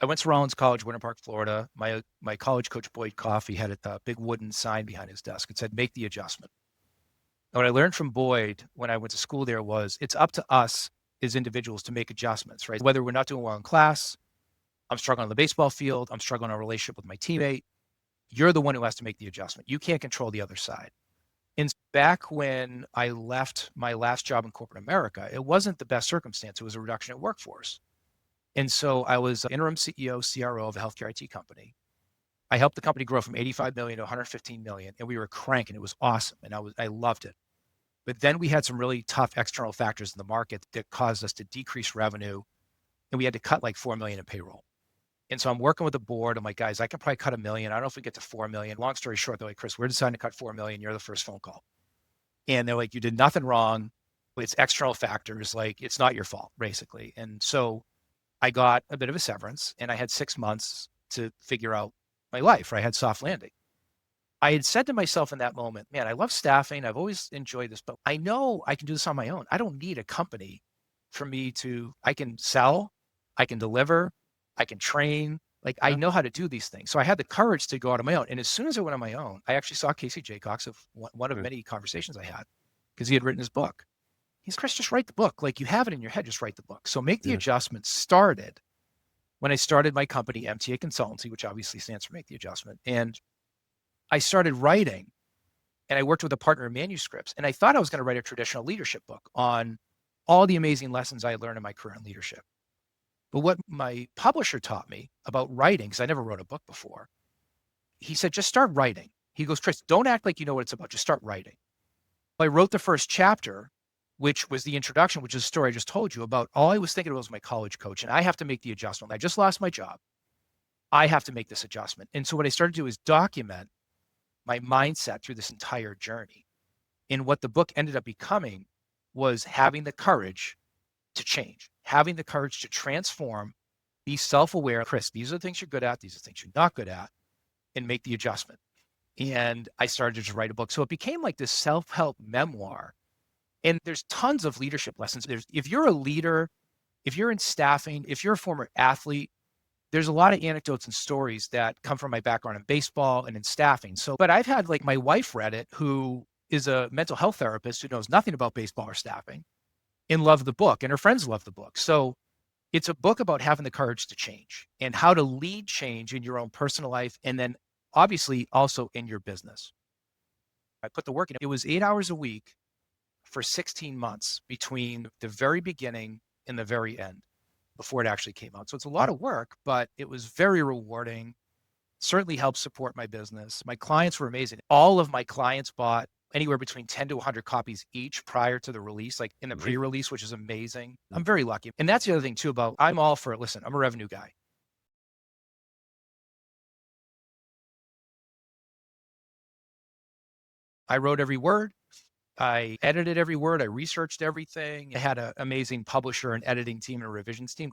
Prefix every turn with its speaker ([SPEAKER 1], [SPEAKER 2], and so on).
[SPEAKER 1] I went to Rollins College, Winter Park, Florida. My college coach, Boyd Coffey, had a big wooden sign behind his desk. It said, "Make the adjustment." And what I learned from Boyd when I went to school there was it's up to us as individuals to make adjustments, right? Whether we're not doing well in class, I'm struggling on the baseball field, I'm struggling in a relationship with my teammate, you're the one who has to make the adjustment. You can't control the other side. And back when I left my last job in corporate America, it wasn't the best circumstance. It was a reduction in workforce. And so I was interim CEO, CRO of a healthcare IT company. I helped the company grow from 85 million to 115 million, and we were cranking. It was awesome, and I loved it. But then we had some really tough external factors in the market that caused us to decrease revenue, and we had to cut like 4 million in payroll. And so I'm working with the board. I'm like, guys, I can probably cut 1 million. I don't know if we get to 4 million. Long story short, they're like, Chris, we're deciding to cut 4 million. You're the first phone call. And they're like, you did nothing wrong. It's external factors. Like, it's not your fault, basically. And so I got a bit of a severance, and I had 6 months to figure out my life, right? I had soft landing. I had said to myself in that moment, man, I love staffing. I've always enjoyed this, but I know I can do this on my own. I don't need a company for me to, I can sell, I can deliver, I can train. Like, I
[SPEAKER 2] Yeah.
[SPEAKER 1] know how to do these things. So I had the courage to go out on my own. And as soon as I went on my own, I actually saw Casey Jaycox of one of
[SPEAKER 2] Good.
[SPEAKER 1] many conversations I had because he had written his book. He's, Chris, just write the book. Like, you have it in your head, just write the book. So Make the
[SPEAKER 2] Yeah.
[SPEAKER 1] Adjustment started when I started my company, MTA Consultancy, which obviously stands for Make the Adjustment. And I started writing, and I worked with a partner in manuscripts. And I thought I was going to write a traditional leadership book on all the amazing lessons I learned in my career in leadership. But what my publisher taught me about writing, because I never wrote a book before, he said, just start writing. He goes, Chris, don't act like you know what it's about. Just start writing. I wrote the first chapter, which was the introduction, which is a story I just told you about. All I was thinking about was my college coach, and I have to make the adjustment. I just lost my job. I have to make this adjustment. And so what I started to do is document my mindset through this entire journey. And what the book ended up becoming was having the courage to change, having the courage to transform, be self-aware. Chris, these are the things you're good at. These are the things you're not good at, and make the adjustment. And I started to just write a book. So it became like this self-help memoir. And there's tons of leadership lessons. If you're a leader, if you're in staffing, if you're a former athlete, there's a lot of anecdotes and stories that come from my background in baseball and in staffing. So, but I've had, like, my wife read it, who is a mental health therapist who knows nothing about baseball or staffing, and loved the book, and her friends love the book. So it's a book about having the courage to change and how to lead change in your own personal life, and then obviously also in your business. I put the work in. It was 8 hours a week for 16 months between the very beginning and the very end before it actually came out. So it's a lot of work, but it was very rewarding. Certainly helped support my business. My clients were amazing. All of my clients bought anywhere between 10 to 100 copies each prior to the release, like in the
[SPEAKER 2] Great.
[SPEAKER 1] pre-release, which is amazing.
[SPEAKER 2] Yeah.
[SPEAKER 1] I'm very lucky. And that's the other thing too about, I'm all for it. Listen, I'm a revenue guy. I wrote every word. I edited every word. I researched everything. I had an amazing publisher and editing team and a revisions team.